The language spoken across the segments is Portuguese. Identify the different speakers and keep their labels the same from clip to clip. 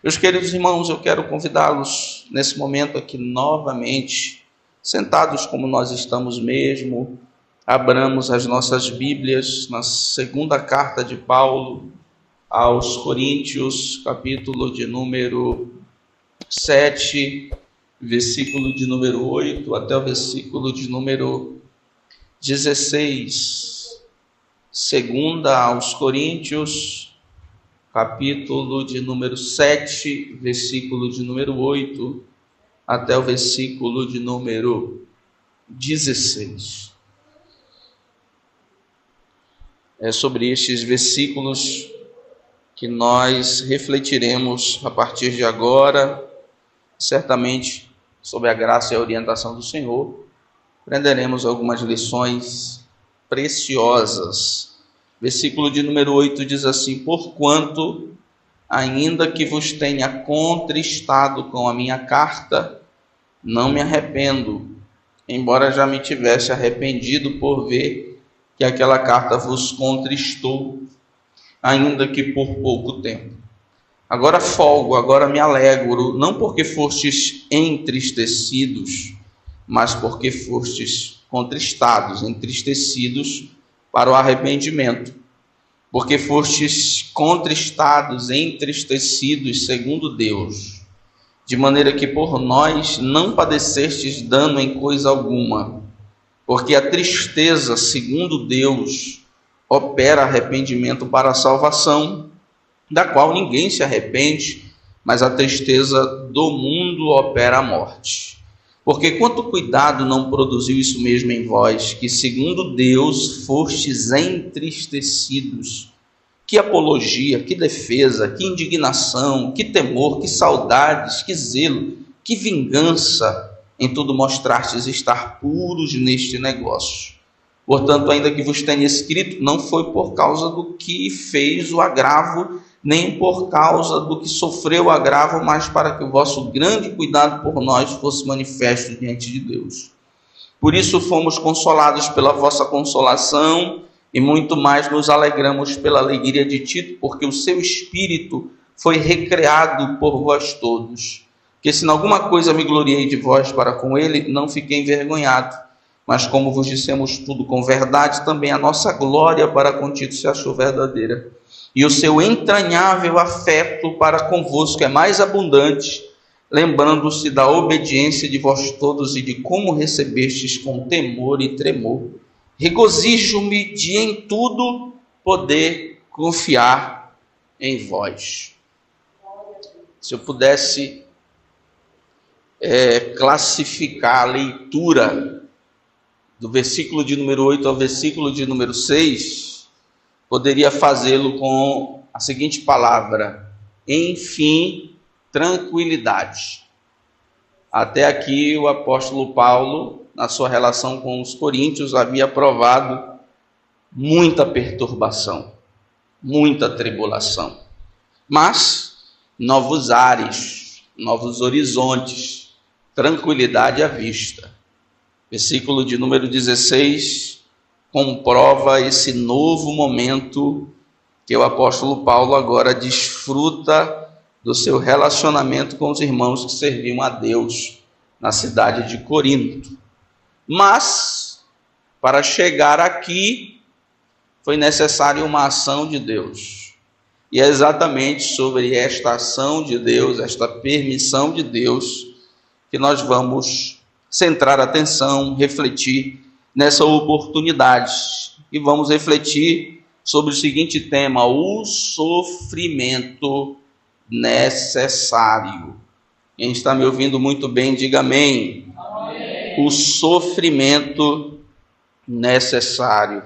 Speaker 1: Meus queridos irmãos, eu quero convidá-los nesse momento aqui novamente, sentados como nós estamos mesmo, abramos as nossas Bíblias na segunda carta de Paulo aos Coríntios, capítulo de número 7, versículo de número 8 até o versículo de número 16. Segunda aos Coríntios, capítulo de número 7, versículo de número 8 até o versículo de número 16. É sobre estes versículos que nós refletiremos a partir de agora, certamente, sob a graça e a orientação do Senhor, aprenderemos algumas lições preciosas. Versículo de número 8 diz assim: porquanto, ainda que vos tenha contristado com a minha carta, não me arrependo, embora já me tivesse arrependido por ver que aquela carta vos contristou, ainda que por pouco tempo. Agora folgo, agora me alegro, não porque fostes entristecidos, mas porque fostes contristados, entristecidos para o arrependimento. Porque fostes contristados, entristecidos segundo Deus, de maneira que por nós não padecestes dano em coisa alguma. Porque a tristeza, segundo Deus, opera arrependimento para a salvação, da qual ninguém se arrepende, mas a tristeza do mundo opera a morte. Porque quanto cuidado não produziu isso mesmo em vós, que segundo Deus fostes entristecidos. Que apologia, que defesa, que indignação, que temor, que saudades, que zelo, que vingança, em tudo mostrastes estar puros neste negócio. Portanto, ainda que vos tenha escrito, não foi por causa do que fez o agravo, nem por causa do que sofreu o agravo, mas para que o vosso grande cuidado por nós fosse manifesto diante de Deus. Por isso fomos consolados pela vossa consolação, e muito mais nos alegramos pela alegria de Tito, porque o seu espírito foi recreado por vós todos. Que se em alguma coisa me gloriei de vós para com ele, não fiquei envergonhado. Mas como vos dissemos tudo com verdade, também a nossa glória para com Tito se achou verdadeira. E o seu entranhável afeto para convosco é mais abundante, lembrando-se da obediência de vós todos e de como recebestes com temor e tremor. Regozijo-me de em tudo poder confiar em vós. Se eu pudesse classificar a leitura do versículo de número 8 ao versículo de número 6, poderia fazê-lo com a seguinte palavra: enfim, tranquilidade. Até aqui o apóstolo Paulo, na sua relação com os coríntios, havia provado muita perturbação, muita tribulação, mas novos ares, novos horizontes, tranquilidade à vista. Versículo de número 16 comprova esse novo momento que o apóstolo Paulo agora desfruta do seu relacionamento com os irmãos que serviam a Deus na cidade de Corinto. Mas, para chegar aqui, foi necessária uma ação de Deus. E é exatamente sobre esta ação de Deus, esta permissão de Deus, que nós vamos centrar a atenção, refletir nessa oportunidade. E vamos refletir sobre o seguinte tema: o sofrimento necessário. Quem está me ouvindo muito bem, diga amém. Amém. O sofrimento necessário.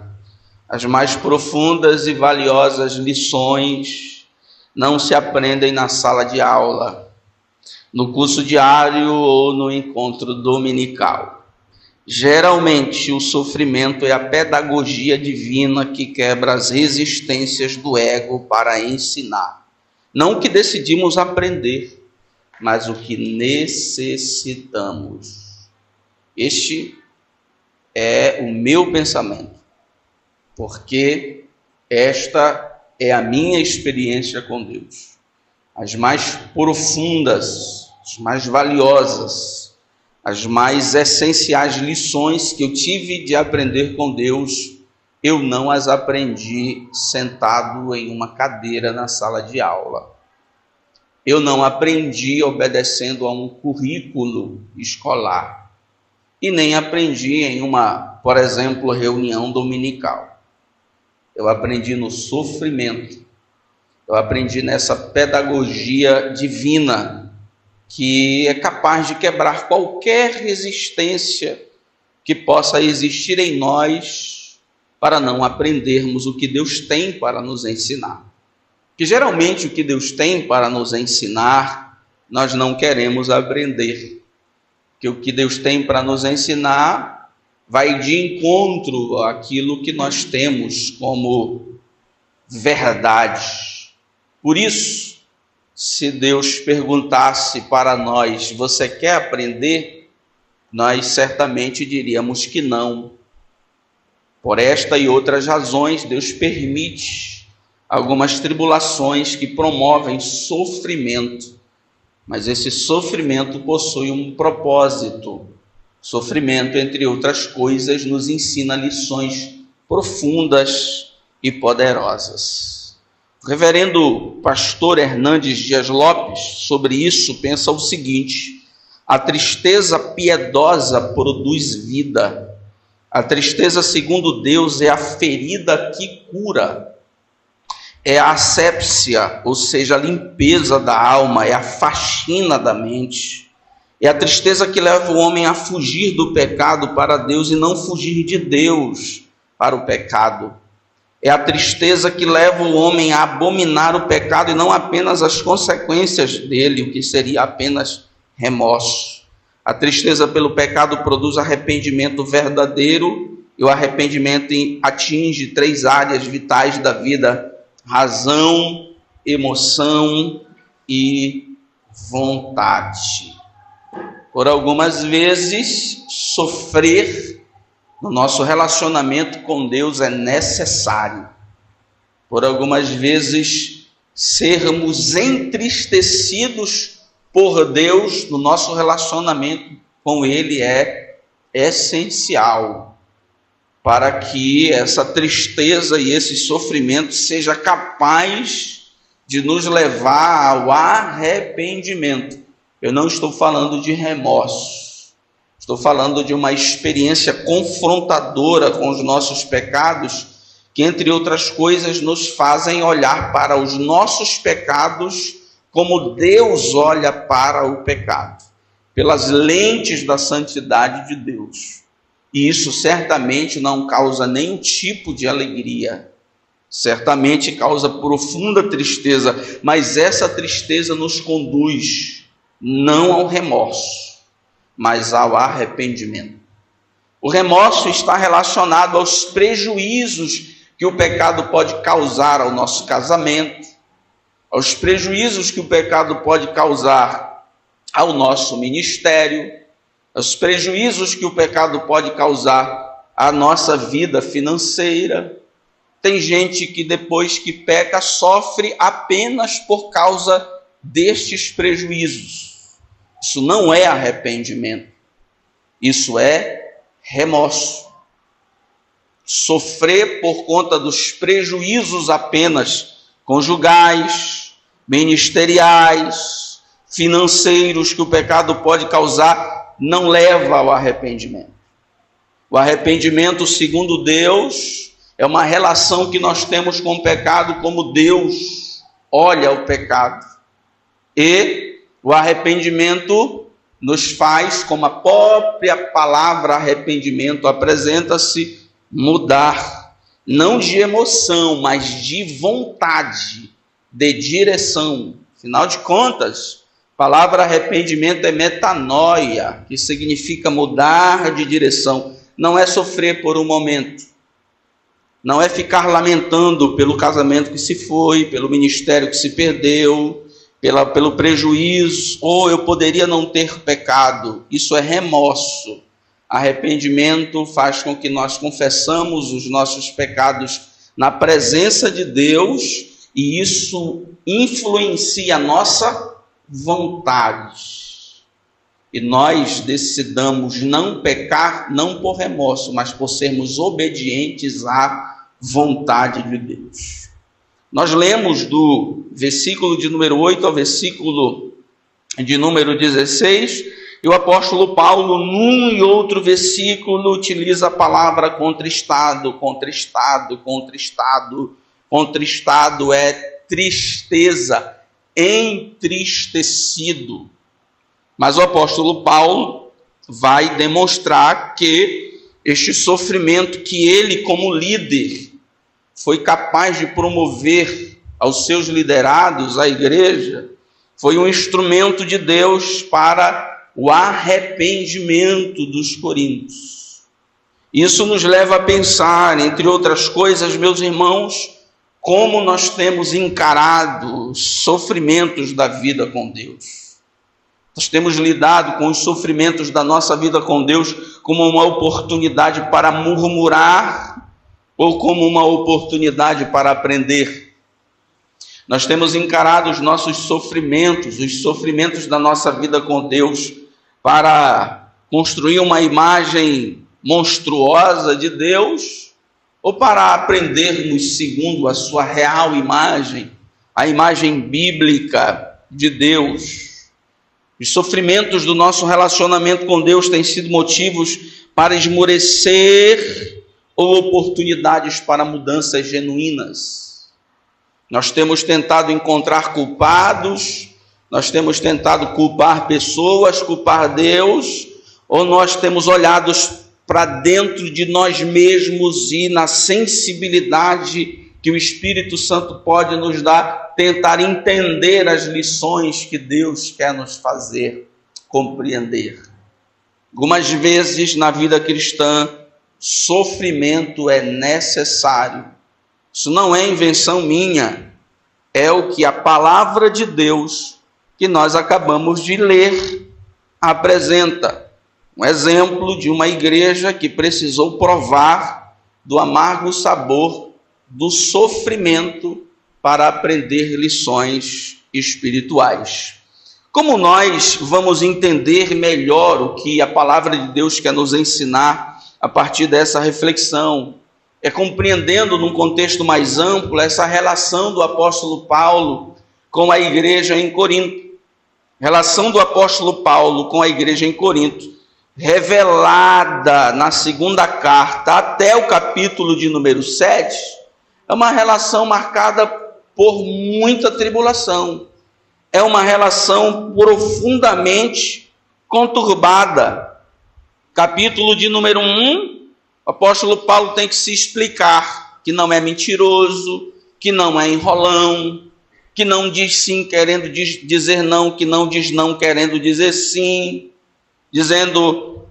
Speaker 1: As mais profundas e valiosas lições não se aprendem na sala de aula, no curso diário ou no encontro dominical. Geralmente, o sofrimento é a pedagogia divina que quebra as resistências do ego para ensinar. Não o que decidimos aprender, mas o que necessitamos. Este é o meu pensamento, porque esta é a minha experiência com Deus. as mais profundas, as mais valiosas, as mais essenciais lições que eu tive de aprender com Deus, eu não as aprendi sentado em uma cadeira na sala de aula. Eu não aprendi obedecendo a um currículo escolar. E nem aprendi em uma, por exemplo, reunião dominical. Eu aprendi no sofrimento. Eu aprendi nessa pedagogia divina que é capaz de quebrar qualquer resistência que possa existir em nós para não aprendermos o que Deus tem para nos ensinar. Que geralmente o que Deus tem para nos ensinar, nós não queremos aprender. Que o que Deus tem para nos ensinar vai de encontro àquilo que nós temos como verdade. Por isso, se Deus perguntasse para nós, você quer aprender? Nós certamente diríamos que não. Por esta e outras razões, Deus permite algumas tribulações que promovem sofrimento. Mas esse sofrimento possui um propósito. Sofrimento, entre outras coisas, nos ensina lições profundas e poderosas. O reverendo pastor Hernandes Dias Lopes, sobre isso, pensa o seguinte: a tristeza piedosa produz vida. A tristeza, segundo Deus, é a ferida que cura. É a asepsia, ou seja, a limpeza da alma, é a faxina da mente. É a tristeza que leva o homem a fugir do pecado para Deus e não fugir de Deus para o pecado. É a tristeza que leva o homem a abominar o pecado e não apenas as consequências dele, o que seria apenas remorso. A tristeza pelo pecado produz arrependimento verdadeiro, e o arrependimento atinge 3 áreas vitais da vida: razão, emoção e vontade. Por algumas vezes, sofrer no nosso relacionamento com Deus é necessário. Por algumas vezes, sermos entristecidos por Deus no nosso relacionamento com Ele é essencial para que essa tristeza e esse sofrimento seja capaz de nos levar ao arrependimento. Eu não estou falando de remorso, estou falando de uma experiência confrontadora com os nossos pecados, que, entre outras coisas, nos fazem olhar para os nossos pecados como Deus olha para o pecado, pelas lentes da santidade de Deus. E isso certamente não causa nenhum tipo de alegria, certamente causa profunda tristeza, mas essa tristeza nos conduz não ao remorso, mas ao arrependimento. O remorso está relacionado aos prejuízos que o pecado pode causar ao nosso casamento, aos prejuízos que o pecado pode causar ao nosso ministério, aos prejuízos que o pecado pode causar à nossa vida financeira. Tem gente que depois que peca sofre apenas por causa destes prejuízos. Isso não é arrependimento, isso é remorso. Sofrer por conta dos prejuízos apenas conjugais, ministeriais, financeiros que o pecado pode causar não leva ao arrependimento. O arrependimento, segundo Deus, é uma relação que nós temos com o pecado, como Deus olha o pecado. E o arrependimento nos faz, como a própria palavra arrependimento apresenta-se, mudar, não de emoção, mas de vontade, de direção. Afinal de contas, a palavra arrependimento é metanoia, que significa mudar de direção. Não é sofrer por um momento, não é ficar lamentando pelo casamento que se foi, pelo ministério que se perdeu, pelo prejuízo, ou eu poderia não ter pecado. Isso é remorso. Arrependimento faz com que nós confessamos os nossos pecados na presença de Deus e isso influencia a nossa vontade. E nós decidamos não pecar, não por remorso, mas por sermos obedientes à vontade de Deus. Nós lemos do versículo de número 8 ao versículo de número 16, e o apóstolo Paulo, num e outro versículo, utiliza a palavra contristado. Contristado é tristeza, entristecido. Mas o apóstolo Paulo vai demonstrar que este sofrimento que ele, como líder, foi capaz de promover aos seus liderados, à igreja, foi um instrumento de Deus para o arrependimento dos coríntios. Isso nos leva a pensar, entre outras coisas, meus irmãos, como nós temos encarado os sofrimentos da vida com Deus. Nós temos lidado com os sofrimentos da nossa vida com Deus como uma oportunidade para murmurar ou como uma oportunidade para aprender. Nós temos encarado os nossos sofrimentos, os sofrimentos da nossa vida com Deus, para construir uma imagem monstruosa de Deus, ou para aprendermos segundo a sua real imagem, a imagem bíblica de Deus. Os sofrimentos do nosso relacionamento com Deus têm sido motivos para esmorecer ou oportunidades para mudanças genuínas. Nós temos tentado encontrar culpados, nós temos tentado culpar pessoas, culpar Deus, ou nós temos olhado para dentro de nós mesmos e na sensibilidade que o Espírito Santo pode nos dar, tentar entender as lições que Deus quer nos fazer compreender. Algumas vezes na vida cristã, sofrimento é necessário. Isso não é invenção minha, é o que a palavra de Deus que nós acabamos de ler apresenta. Um exemplo de uma igreja que precisou provar do amargo sabor do sofrimento para aprender lições espirituais. Como nós vamos entender melhor o que a palavra de Deus quer nos ensinar a partir dessa reflexão? É compreendendo num contexto mais amplo essa relação do apóstolo Paulo com a igreja em Corinto. Relação do apóstolo Paulo com a igreja em Corinto, revelada na segunda carta até o capítulo de número 7, é uma relação marcada por muita tribulação. É uma relação profundamente conturbada. Capítulo de número 1, o apóstolo Paulo tem que se explicar que não é mentiroso, que não é enrolão, que não diz sim querendo dizer não, que não diz não querendo dizer sim, dizendo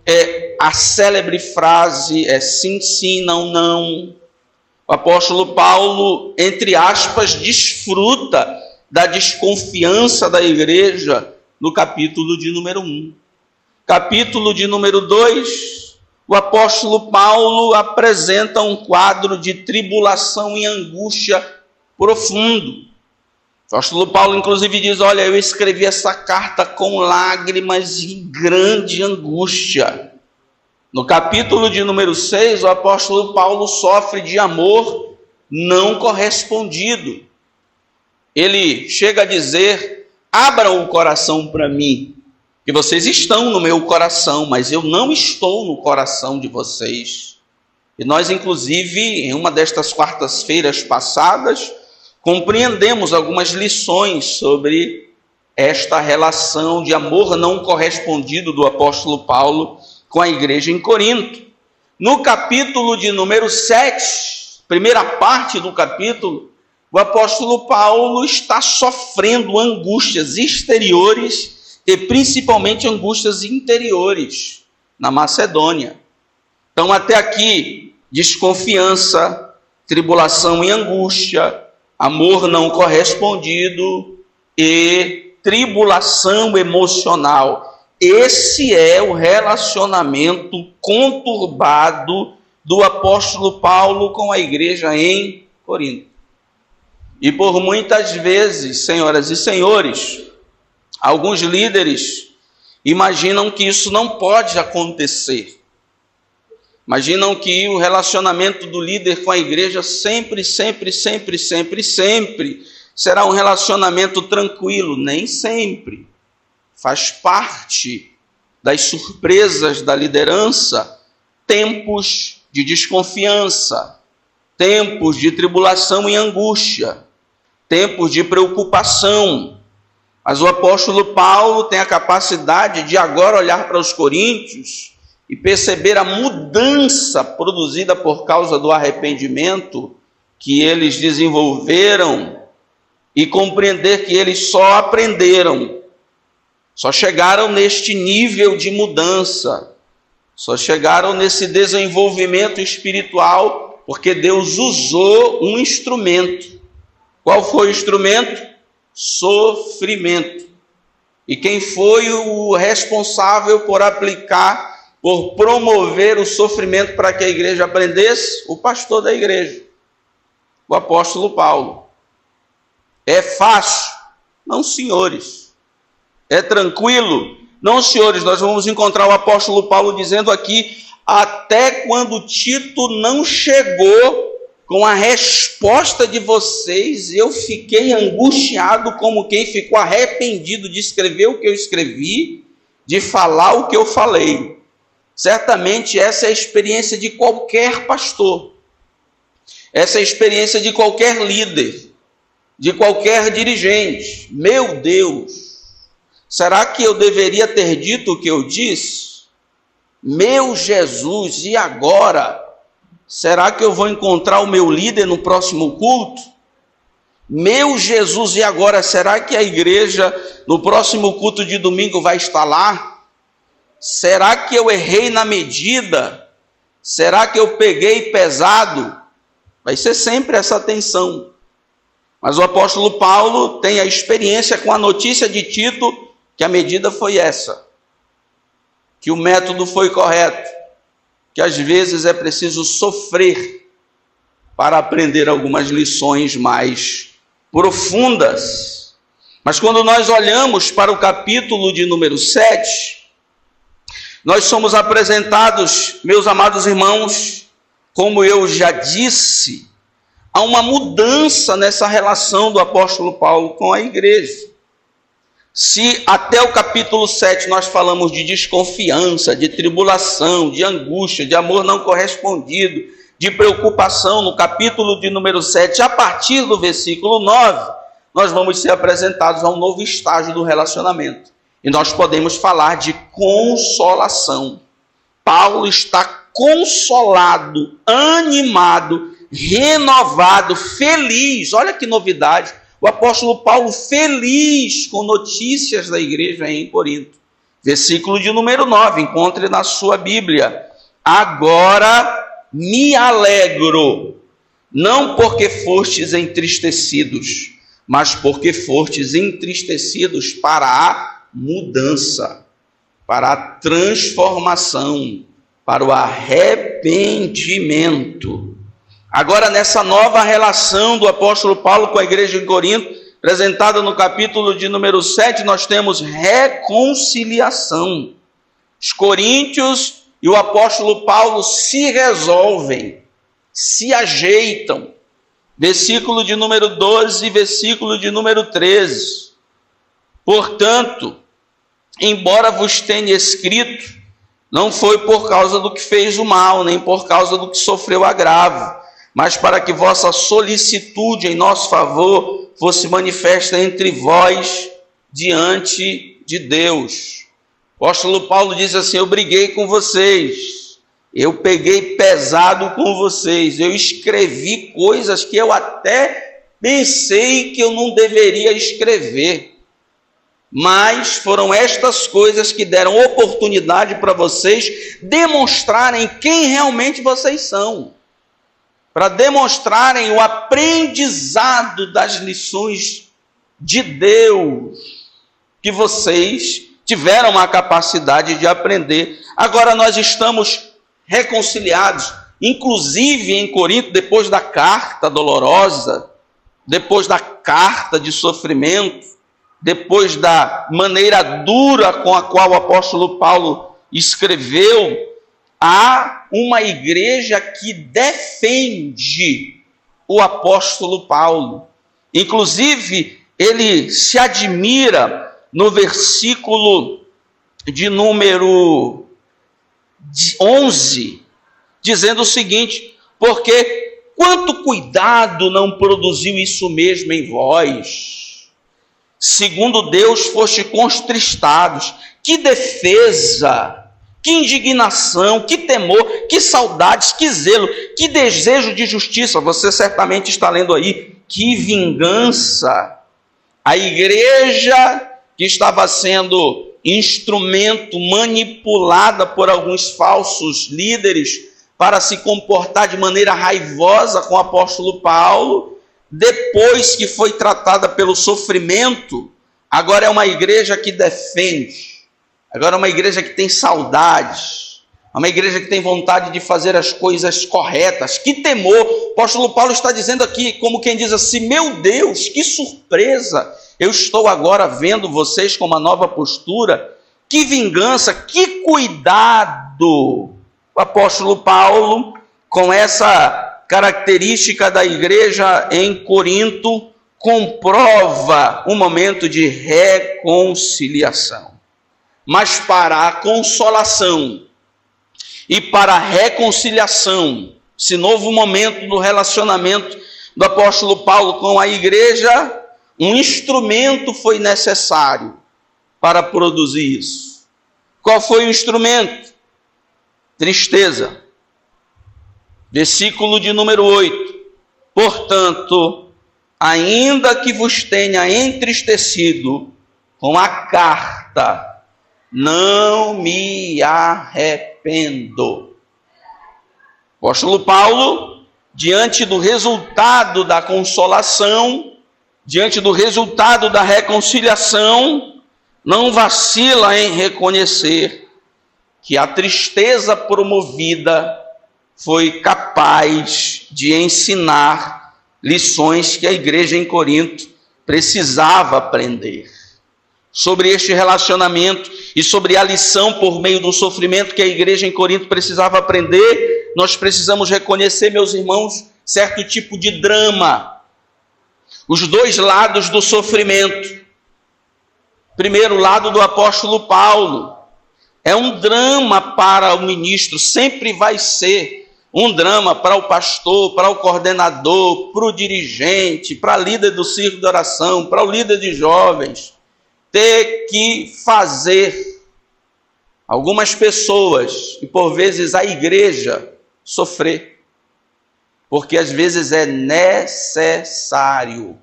Speaker 1: a célebre frase sim, sim, não, não. O apóstolo Paulo, entre aspas, desfruta da desconfiança da igreja no capítulo de número 1. Capítulo de número 2, o apóstolo Paulo apresenta um quadro de tribulação e angústia profundo. O apóstolo Paulo, inclusive, diz, olha, eu escrevi essa carta com lágrimas e grande angústia. No capítulo de número 6, o apóstolo Paulo sofre de amor não correspondido. Ele chega a dizer, abram o coração para mim, que vocês estão no meu coração, mas eu não estou no coração de vocês. E nós, inclusive, em uma destas quartas-feiras passadas, compreendemos algumas lições sobre esta relação de amor não correspondido do apóstolo Paulo com a igreja em Corinto. No capítulo de número 7, primeira parte do capítulo, o apóstolo Paulo está sofrendo angústias exteriores e principalmente angústias interiores na Macedônia. Então, até aqui, desconfiança, tribulação e angústia, amor não correspondido e tribulação emocional. Esse é o relacionamento conturbado do apóstolo Paulo com a igreja em Corinto. E por muitas vezes, senhoras e senhores, alguns líderes imaginam que isso não pode acontecer. Imaginam que o relacionamento do líder com a igreja sempre será um relacionamento tranquilo. Nem sempre. Faz parte das surpresas da liderança tempos de desconfiança, tempos de tribulação e angústia, tempos de preocupação. Mas o apóstolo Paulo tem a capacidade de agora olhar para os coríntios e perceber a mudança produzida por causa do arrependimento que eles desenvolveram e compreender que eles só aprenderam, só chegaram neste nível de mudança, só chegaram nesse desenvolvimento espiritual porque Deus usou um instrumento. Qual foi o instrumento? Sofrimento. E quem foi o responsável por aplicar, por promover o sofrimento para que a igreja aprendesse? O pastor da igreja, o apóstolo Paulo. É fácil? Não, senhores. É tranquilo? Não, senhores. Nós vamos encontrar o apóstolo Paulo dizendo aqui: até quando Tito não chegou com a resposta de vocês, eu fiquei angustiado como quem ficou arrependido de escrever o que eu escrevi, de falar o que eu falei. Certamente essa é a experiência de qualquer pastor, essa é a experiência de qualquer líder, de qualquer dirigente. Meu Deus, será que eu deveria ter dito o que eu disse? Meu Jesus, e agora? Será que eu vou encontrar o meu líder no próximo culto? Meu Jesus, e agora? Será que a igreja no próximo culto de domingo vai estar lá? Será que eu errei na medida? Será que eu peguei pesado? Vai ser sempre essa tensão. Mas o apóstolo Paulo tem a experiência com a notícia de Tito que a medida foi essa, que o método foi correto, que às vezes é preciso sofrer para aprender algumas lições mais profundas. Mas quando nós olhamos para o capítulo de número 7, nós somos apresentados, meus amados irmãos, como eu já disse, a uma mudança nessa relação do apóstolo Paulo com a igreja. Se até o capítulo 7 nós falamos de desconfiança, de tribulação, de angústia, de amor não correspondido, de preocupação, no capítulo de número 7, a partir do versículo 9, nós vamos ser apresentados a um novo estágio do relacionamento. E nós podemos falar de consolação. Paulo está consolado, animado, renovado, feliz. Olha que novidade. O apóstolo Paulo feliz com notícias da igreja em Corinto. Versículo de número 9, encontre na sua Bíblia. Agora me alegro, não porque fostes entristecidos, mas porque fostes entristecidos para a mudança, para a transformação, para o arrependimento. Agora, nessa nova relação do apóstolo Paulo com a igreja em Corinto, apresentada no capítulo de número 7, nós temos reconciliação. Os coríntios e o apóstolo Paulo se resolvem, se ajeitam. Versículo de número 12 e versículo de número 13. Portanto, embora vos tenha escrito, não foi por causa do que fez o mal, nem por causa do que sofreu agravo, mas para que vossa solicitude em nosso favor fosse manifesta entre vós diante de Deus. O apóstolo Paulo diz assim: eu briguei com vocês, eu peguei pesado com vocês, eu escrevi coisas que eu até pensei que eu não deveria escrever. Mas foram estas coisas que deram oportunidade para vocês demonstrarem quem realmente vocês são, para demonstrarem o aprendizado das lições de Deus que vocês tiveram a capacidade de aprender. Agora nós estamos reconciliados, inclusive em Corinto, depois da carta dolorosa depois da carta de sofrimento, depois da maneira dura com a qual o apóstolo Paulo escreveu, há uma igreja que defende o apóstolo Paulo. Inclusive, ele se admira no versículo de número 11, dizendo o seguinte: porque quanto cuidado não produziu isso mesmo em vós, segundo Deus foste contristados. Que defesa, que indignação, que temor, que saudades, que zelo, que desejo de justiça. Você certamente está lendo aí, que vingança. A igreja que estava sendo instrumento manipulada por alguns falsos líderes para se comportar de maneira raivosa com o apóstolo Paulo, depois que foi tratada pelo sofrimento, agora é uma igreja que defende, agora é uma igreja que tem saudades, é uma igreja que tem vontade de fazer as coisas corretas. Que temor! O apóstolo Paulo está dizendo aqui, como quem diz assim: meu Deus, que surpresa! Eu estou agora vendo vocês com uma nova postura. Que vingança, que cuidado! O apóstolo Paulo, com essa característica da igreja em Corinto, comprova um momento de reconciliação. Mas para a consolação e para a reconciliação, esse novo momento do relacionamento do apóstolo Paulo com a igreja, um instrumento foi necessário para produzir isso. Qual foi o instrumento? Tristeza. Versículo de número 8. Portanto, ainda que vos tenha entristecido com a carta, não me arrependo. O apóstolo Paulo, diante do resultado da consolação, diante do resultado da reconciliação, não vacila em reconhecer que a tristeza promovida foi capaz de ensinar lições que a igreja em Corinto precisava aprender. Sobre este relacionamento e sobre a lição por meio do sofrimento que a igreja em Corinto precisava aprender, nós precisamos reconhecer, meus irmãos, certo tipo de drama. Os dois lados do sofrimento. Primeiro, o lado do apóstolo Paulo. É um drama para o ministro, sempre vai ser um drama para o pastor, para o coordenador, para o dirigente, para o líder do círculo de oração, para o líder de jovens. Ter que fazer algumas pessoas, e por vezes a igreja, sofrer. Porque às vezes é necessário.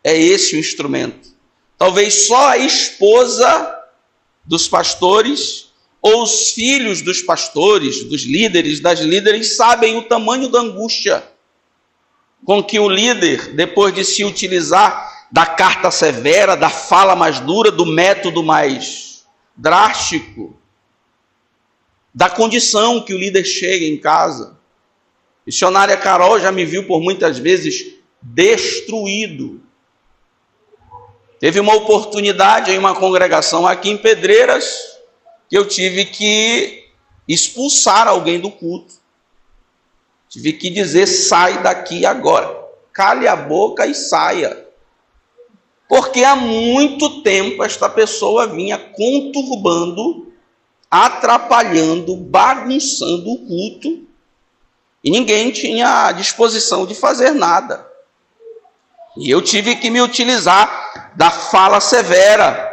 Speaker 1: É esse o instrumento. Talvez só a esposa dos pastores ou os filhos dos pastores, dos líderes, das líderes, sabem o tamanho da angústia com que o líder, depois de se utilizar da carta severa, da fala mais dura, do método mais drástico, da condição que o líder chega em casa. A missionária Carol já me viu por muitas vezes destruído. Teve uma oportunidade em uma congregação aqui em Pedreiras que eu tive que expulsar alguém do culto. Tive que dizer: sai daqui agora. Cale a boca e saia. Porque há muito tempo esta pessoa vinha conturbando, atrapalhando, bagunçando o culto. E ninguém tinha disposição de fazer nada. E eu tive que me utilizar da fala severa,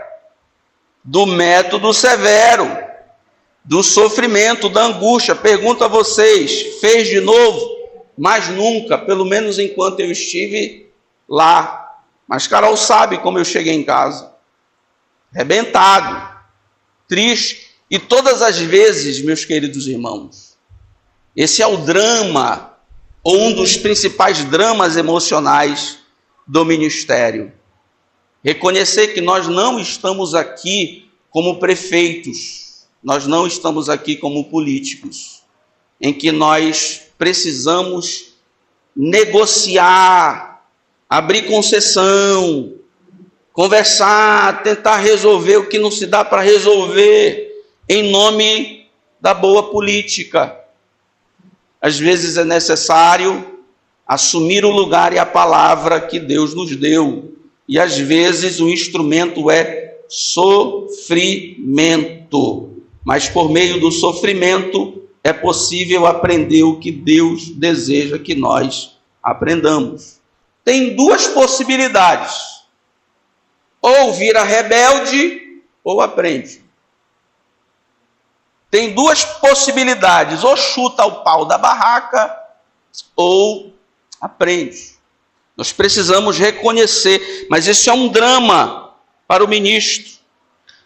Speaker 1: do método severo, do sofrimento, da angústia. Pergunto a vocês: fez de novo? Mas nunca, pelo menos enquanto eu estive lá. Mas Carol sabe como eu cheguei em casa. Arrebentado, triste. E todas as vezes, meus queridos irmãos, esse é o drama, ou um dos principais dramas emocionais do ministério. Reconhecer que nós não estamos aqui como prefeitos, nós não estamos aqui como políticos, em que nós precisamos negociar abrir concessão, conversar, tentar resolver o que não se dá para resolver, em nome da boa política. Às vezes é necessário assumir o lugar e a palavra que Deus nos deu, e às vezes o instrumento é sofrimento, mas por meio do sofrimento é possível aprender o que Deus deseja que nós aprendamos. Tem duas possibilidades: ou vira rebelde ou aprende. Tem duas possibilidades: ou chuta o pau da barraca ou aprende. Nós precisamos reconhecer, mas isso é um drama para o ministro,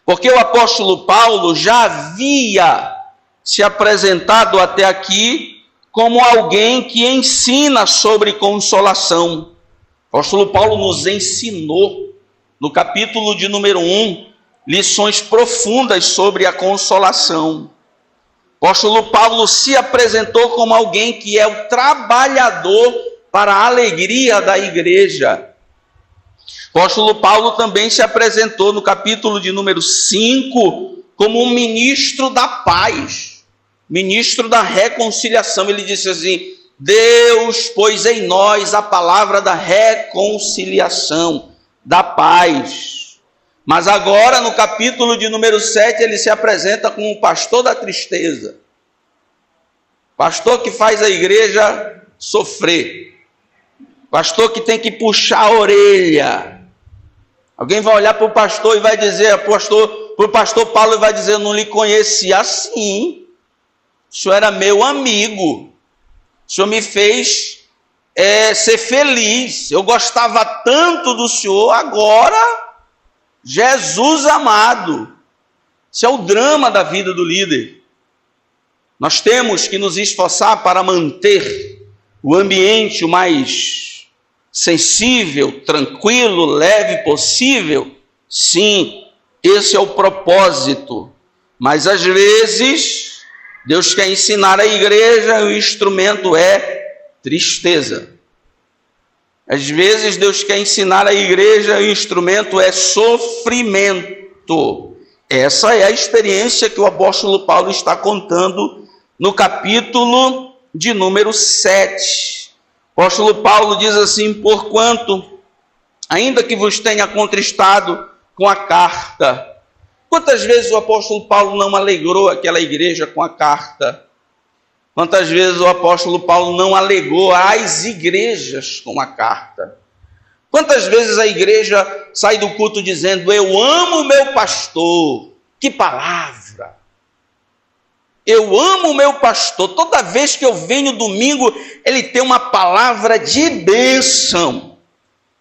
Speaker 1: porque o apóstolo Paulo já havia se apresentado até aqui como alguém que ensina sobre consolação. O apóstolo Paulo nos ensinou, no capítulo de número 1, lições profundas sobre a consolação. O apóstolo Paulo se apresentou como alguém que é o trabalhador para a alegria da igreja. O apóstolo Paulo também se apresentou no capítulo de número 5 como um ministro da paz, ministro da reconciliação. Ele disse assim: Deus pôs em nós a palavra da reconciliação, da paz. Mas agora, no capítulo de número 7, ele se apresenta como um pastor da tristeza. Pastor que faz a igreja sofrer. Pastor que tem que puxar a orelha. Alguém vai olhar para o pastor e vai dizer, para o pastor Paulo, e vai dizer: eu não lhe conhecia assim. O senhor era meu amigo. O senhor me fez ser feliz. Eu gostava tanto do senhor. Agora, Jesus amado. Isso é o drama da vida do líder. Nós temos que nos esforçar para manter o ambiente o mais sensível, tranquilo, leve possível. Sim, esse é o propósito. Mas às vezes Deus quer ensinar a igreja e o instrumento é tristeza. Às vezes Deus quer ensinar a igreja e o instrumento é sofrimento. Essa é a experiência que o apóstolo Paulo está contando no capítulo de número 7. O apóstolo Paulo diz assim: porquanto, ainda que vos tenha contristado com a carta. Quantas vezes o apóstolo Paulo não alegrou aquela igreja com a carta? Quantas vezes o apóstolo Paulo não alegou às igrejas com a carta? Quantas vezes a igreja sai do culto dizendo: eu amo o meu pastor? Que palavra! Eu amo o meu pastor. Toda vez que eu venho domingo, ele tem uma palavra de bênção.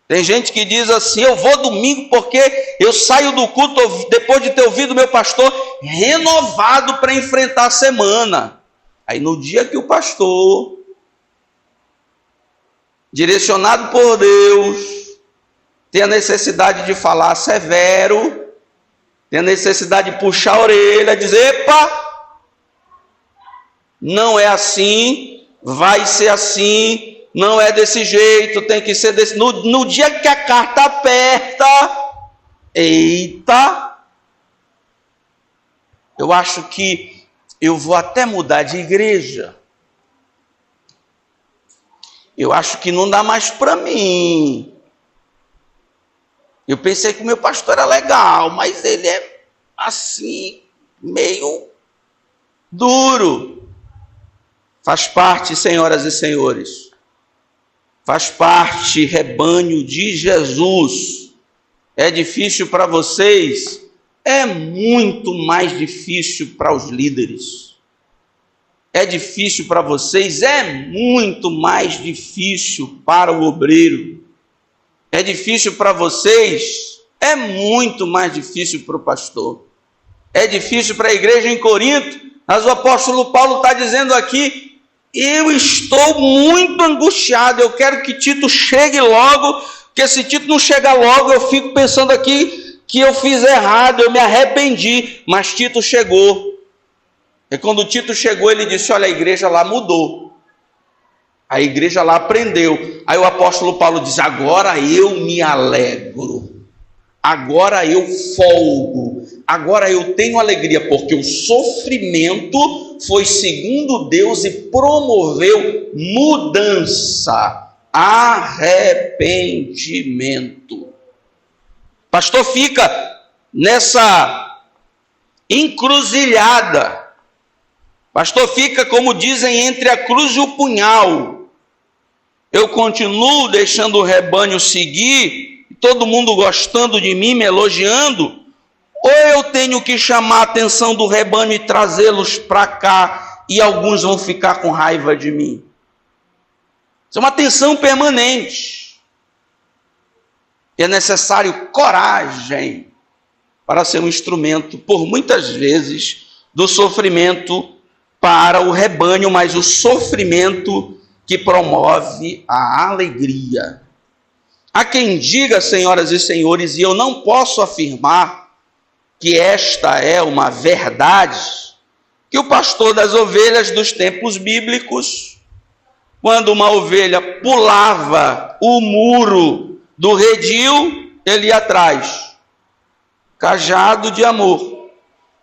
Speaker 1: Tem gente que diz assim: eu vou domingo porque eu saio do culto, depois de ter ouvido o meu pastor, renovado para enfrentar a semana. Aí no dia que o pastor, direcionado por Deus, tem a necessidade de falar severo, tem a necessidade de puxar a orelha, dizer: epa, não é assim, vai ser assim, não é desse jeito, tem que ser desse. No dia que a carta aperta, eita, eu acho que eu vou até mudar de igreja. Eu acho que não dá mais para mim. Eu pensei que o meu pastor era legal, mas ele é assim, meio duro. Faz parte, senhoras e senhores. Faz parte, rebanho de Jesus. É difícil para vocês? É muito mais difícil para os líderes. É difícil para vocês? É muito mais difícil para o obreiro. É difícil para vocês? É muito mais difícil para o pastor. É difícil para a igreja em Corinto, mas o apóstolo Paulo está dizendo aqui: eu estou muito angustiado, eu quero que Tito chegue logo, porque se Tito não chegar logo, eu fico pensando aqui que eu fiz errado, eu me arrependi, mas Tito chegou. E quando Tito chegou, ele disse: olha, a igreja lá mudou. A igreja lá aprendeu. Aí o apóstolo Paulo diz: agora eu me alegro, agora eu folgo, agora eu tenho alegria, porque o sofrimento foi segundo Deus e promoveu mudança, arrependimento. Pastor fica nessa encruzilhada. Pastor fica, como dizem, entre a cruz e o punhal. Eu continuo deixando o rebanho seguir, todo mundo gostando de mim, me elogiando, ou eu tenho que chamar a atenção do rebanho e trazê-los para cá, e alguns vão ficar com raiva de mim? Isso é uma tensão permanente. É necessário coragem para ser um instrumento, por muitas vezes, do sofrimento para o rebanho, mas o sofrimento que promove a alegria. Há quem diga, senhoras e senhores, e eu não posso afirmar que esta é uma verdade, que o pastor das ovelhas dos tempos bíblicos, quando uma ovelha pulava o muro do redil, ele ia atrás, cajado de amor.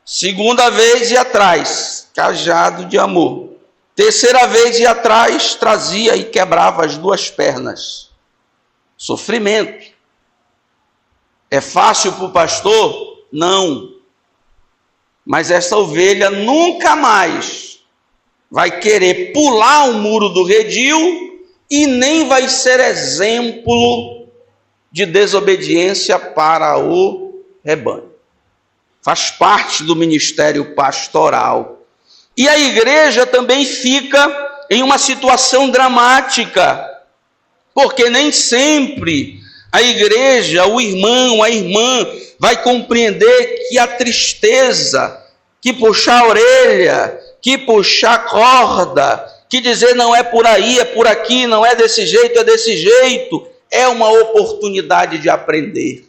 Speaker 1: Segunda vez ia atrás, cajado de amor. Terceira vez ia atrás, trazia e quebrava as duas pernas. Sofrimento. É fácil para o pastor? Não. Mas essa ovelha nunca mais vai querer pular o muro do redil e nem vai ser exemplo de desobediência para o rebanho. Faz parte do ministério pastoral. E a igreja também fica em uma situação dramática, porque nem sempre a igreja, o irmão, a irmã, vai compreender que a tristeza, que puxar a orelha, que puxar a corda, que dizer não é por aí, é por aqui, não é desse jeito, é desse jeito, é uma oportunidade de aprender.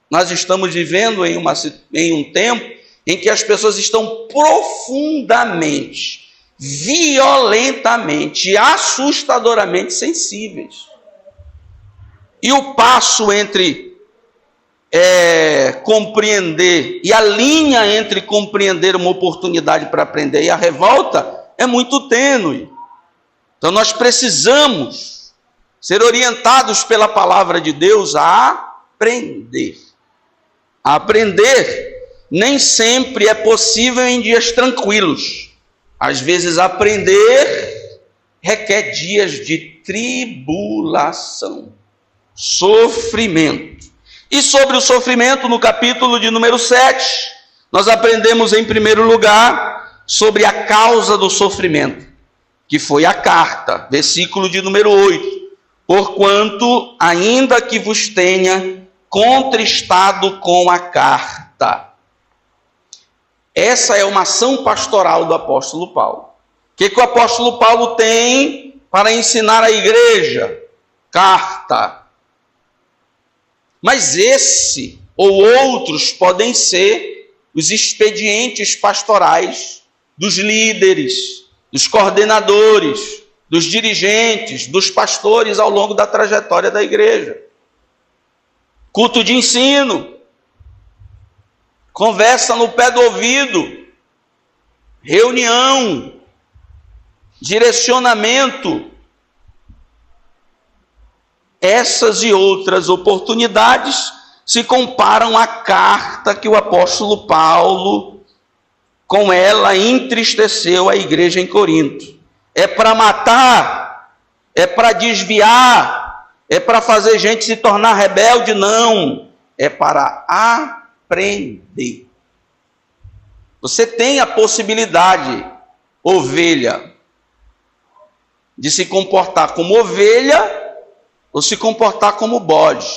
Speaker 1: Nós estamos vivendo em um tempo em que as pessoas estão profundamente, violentamente, assustadoramente sensíveis. E o passo entre compreender, e a linha entre compreender uma oportunidade para aprender e a revolta é muito tênue. Então nós precisamos ser orientados pela palavra de Deus a aprender. Aprender nem sempre é possível em dias tranquilos. Às vezes aprender requer dias de tribulação, sofrimento. E sobre o sofrimento, no capítulo de número 7, nós aprendemos em primeiro lugar sobre a causa do sofrimento, que foi a carta, versículo de número 8. Porquanto, ainda que vos tenha contristado com a carta. Essa é uma ação pastoral do apóstolo Paulo. O que o apóstolo Paulo tem para ensinar à igreja? Carta. Mas esse ou outros podem ser os expedientes pastorais dos líderes, dos coordenadores, dos dirigentes, dos pastores ao longo da trajetória da igreja. Culto de ensino, conversa no pé do ouvido, reunião, direcionamento. Essas e outras oportunidades se comparam à carta que o apóstolo Paulo, com ela, entristeceu a igreja em Corinto. É para matar, é para desviar, é para fazer gente se tornar rebelde? Não, é para aprender. Você tem a possibilidade, ovelha, de se comportar como ovelha ou se comportar como bode.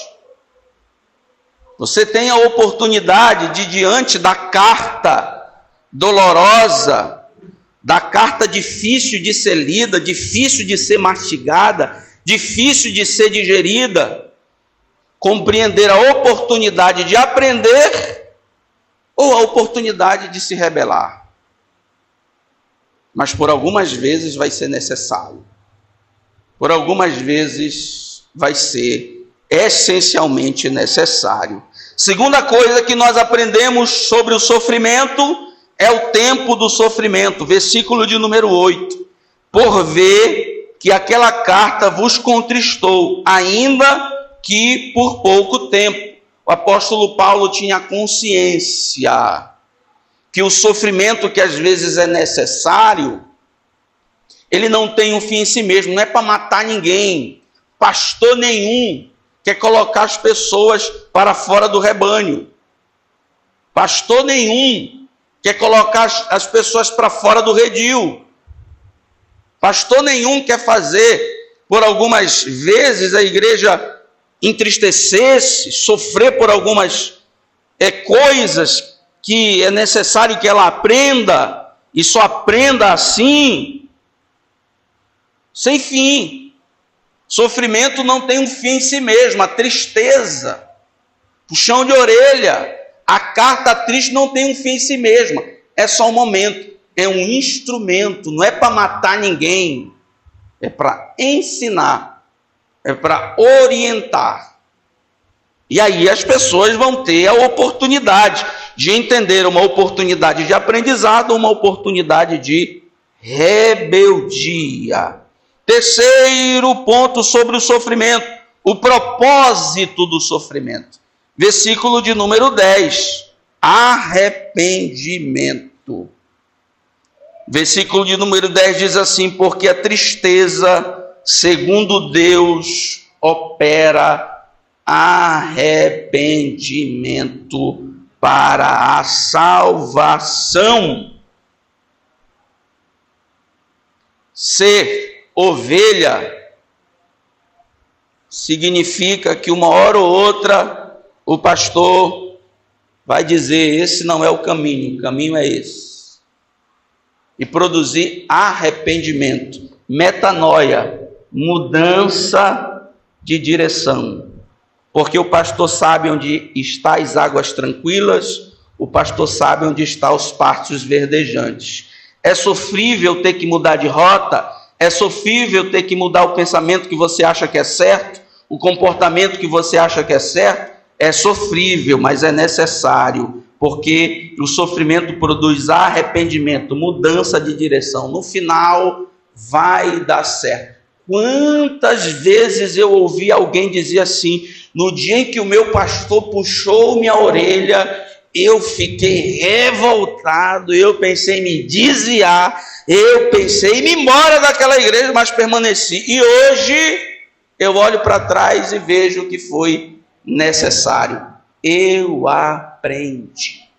Speaker 1: Você tem a oportunidade de, diante da carta dolorosa, da carta difícil de ser lida, difícil de ser mastigada, difícil de ser digerida, compreender a oportunidade de aprender ou a oportunidade de se rebelar. mas por algumas vezes vai ser necessário. Por algumas vezes vai ser essencialmente necessário. Segunda coisa que nós aprendemos sobre o sofrimento é o tempo do sofrimento. Versículo de número 8. Por ver que aquela carta vos contristou, ainda que por pouco tempo. O apóstolo Paulo tinha consciência que o sofrimento que às vezes é necessário, ele não tem um fim em si mesmo, não é para matar ninguém. Pastor nenhum quer colocar as pessoas para fora do rebanho. Pastor nenhum quer colocar as pessoas para fora do redil. Pastor nenhum quer fazer, por algumas vezes, a igreja entristecer-se, sofrer por algumas coisas que é necessário que ela aprenda, e só aprenda assim, sem fim. Sofrimento não tem um fim em si mesmo. A tristeza, puxão de orelha, a carta triste não tem um fim em si mesma. É só um momento, é um instrumento, não é para matar ninguém, é para ensinar, é para orientar. E aí as pessoas vão ter a oportunidade de entender, uma oportunidade de aprendizado, uma oportunidade de rebeldia. Terceiro ponto sobre o sofrimento, o propósito do sofrimento. Versículo de número 10, arrependimento. Versículo de número 10 diz assim: porque a tristeza, segundo Deus, opera arrependimento para a salvação. Ser ovelha significa que uma hora ou outra o pastor vai dizer: esse não é o caminho é esse. E produzir arrependimento, metanoia, mudança de direção. Porque o pastor sabe onde está as águas tranquilas, o pastor sabe onde estão os pastos verdejantes. É sofrível ter que mudar de rota, é sofrível ter que mudar o pensamento que você acha que é certo, o comportamento que você acha que é certo, é sofrível, mas é necessário, porque o sofrimento produz arrependimento, mudança de direção. No final, vai dar certo. Quantas vezes eu ouvi alguém dizer assim: no dia em que o meu pastor puxou minha orelha, eu fiquei revoltado, eu pensei em me desviar, eu pensei em ir embora daquela igreja, mas permaneci. E hoje eu olho para trás e vejo que foi necessário. Eu aprendi.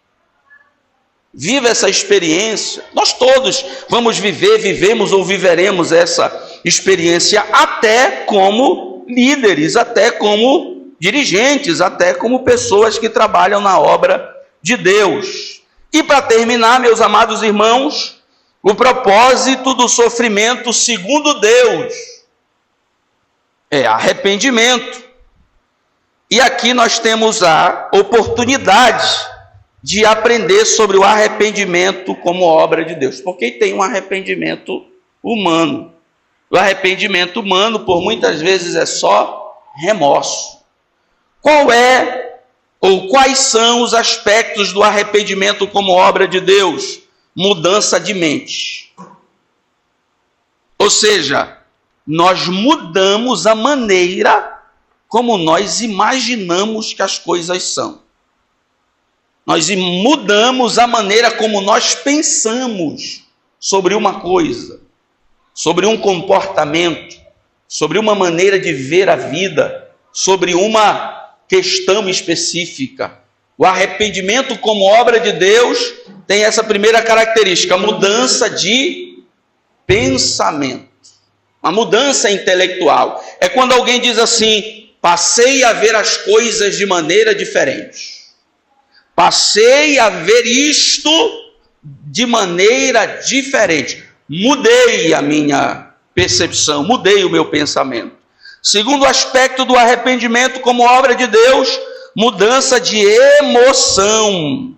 Speaker 1: Viva essa experiência. Nós todos vamos vivemos ou viveremos essa experiência, até como líderes, até como dirigentes, até como pessoas que trabalham na obra de Deus. E para terminar, meus amados irmãos, o propósito do sofrimento segundo Deus é arrependimento. E aqui nós temos a oportunidade de aprender sobre o arrependimento como obra de Deus. Porque tem um arrependimento humano. O arrependimento humano, por muitas vezes, é só remorso. Qual é ou quais são os aspectos do arrependimento como obra de Deus? Mudança de mente. Ou seja, nós mudamos a maneira como nós imaginamos que as coisas são. Nós mudamos a maneira como nós pensamos sobre uma coisa, sobre um comportamento, sobre uma maneira de ver a vida, sobre uma questão específica. O arrependimento como obra de Deus tem essa primeira característica, a mudança de pensamento, uma mudança intelectual. É quando alguém diz assim: passei a ver as coisas de maneira diferente. Passei a ver isto de maneira diferente. Mudei a minha percepção, mudei o meu pensamento. Segundo aspecto do arrependimento como obra de Deus, mudança de emoção.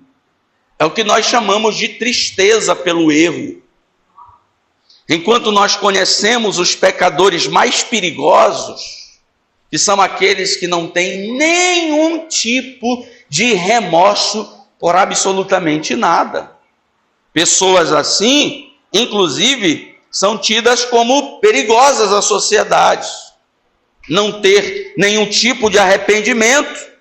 Speaker 1: É o que nós chamamos de tristeza pelo erro. Enquanto nós conhecemos os pecadores mais perigosos, que são aqueles que não têm nenhum tipo de remorso por absolutamente nada. Pessoas assim, inclusive, são tidas como perigosas à sociedade. Não ter nenhum tipo de arrependimento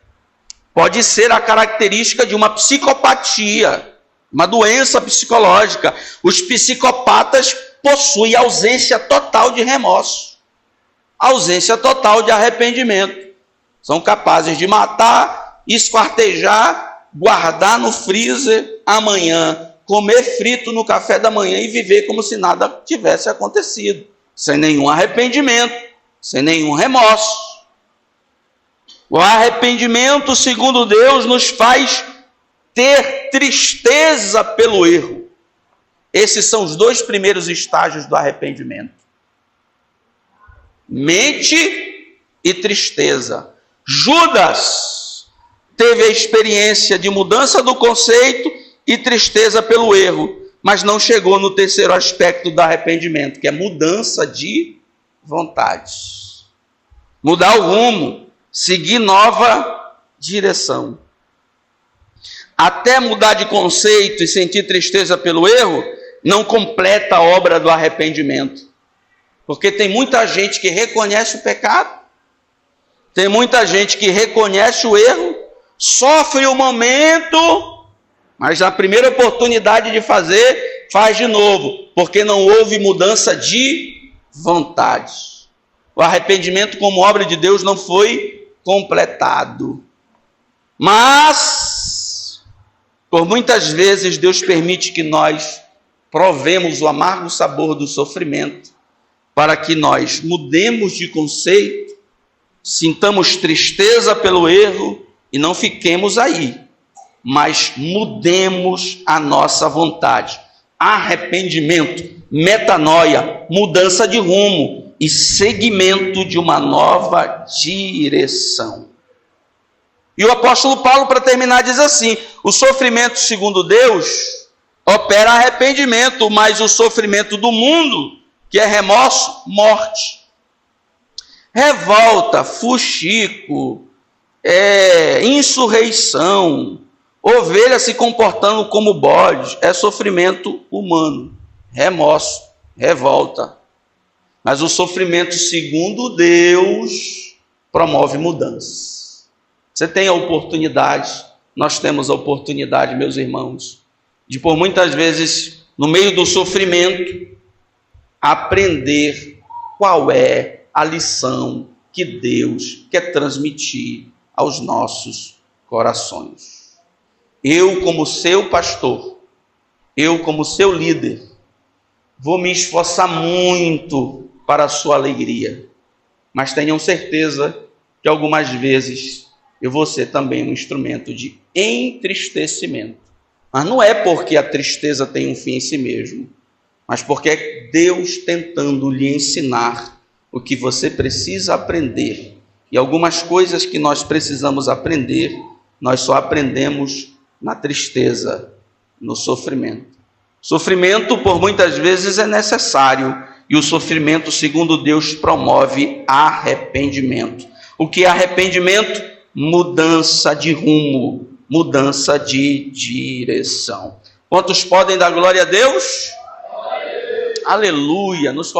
Speaker 1: pode ser a característica de uma psicopatia, uma doença psicológica. Os psicopatas possuem ausência total de remorso, ausência total de arrependimento. São capazes de matar, esquartejar, guardar no freezer amanhã, comer frito no café da manhã e viver como se nada tivesse acontecido, sem nenhum arrependimento, sem nenhum remorso. O arrependimento, segundo Deus, nos faz ter tristeza pelo erro. Esses são os dois primeiros estágios do arrependimento: mente e tristeza. Judas teve a experiência de mudança do conceito e tristeza pelo erro, mas não chegou no terceiro aspecto do arrependimento, que é mudança de vontade. Mudar o rumo, seguir nova direção. Até mudar de conceito e sentir tristeza pelo erro, não completa a obra do arrependimento. Porque tem muita gente que reconhece o pecado, tem muita gente que reconhece o erro, sofre o momento, mas na primeira oportunidade de fazer, faz de novo, porque não houve mudança de vontade. O arrependimento como obra de Deus não foi completado. Mas, por muitas vezes, Deus permite que nós provemos o amargo sabor do sofrimento, para que nós mudemos de conceito, sintamos tristeza pelo erro e não fiquemos aí, mas mudemos a nossa vontade. Arrependimento, metanoia, mudança de rumo e seguimento de uma nova direção. E o apóstolo Paulo, para terminar, diz assim: o sofrimento segundo Deus opera arrependimento, mas o sofrimento do mundo, que é remorso, morte. Revolta, fuxico, insurreição, ovelha se comportando como bode, é sofrimento humano, remorso, revolta. Mas o sofrimento segundo Deus promove mudanças. Você tem a oportunidade, nós temos a oportunidade, meus irmãos, de por muitas vezes, no meio do sofrimento, aprender qual é a lição que Deus quer transmitir aos nossos corações. Eu, como seu pastor, eu, como seu líder, vou me esforçar muito para a sua alegria, mas tenham certeza que algumas vezes eu vou ser também um instrumento de entristecimento. Mas não é porque a tristeza tem um fim em si mesmo, mas porque é Deus tentando lhe ensinar o que você precisa aprender. E algumas coisas que nós precisamos aprender, nós só aprendemos na tristeza, no sofrimento. Sofrimento, por muitas vezes, é necessário, e o sofrimento, segundo Deus, promove arrependimento. O que é arrependimento? Mudança de rumo, mudança de direção. Quantos podem dar glória a Deus? Aleluia! Nos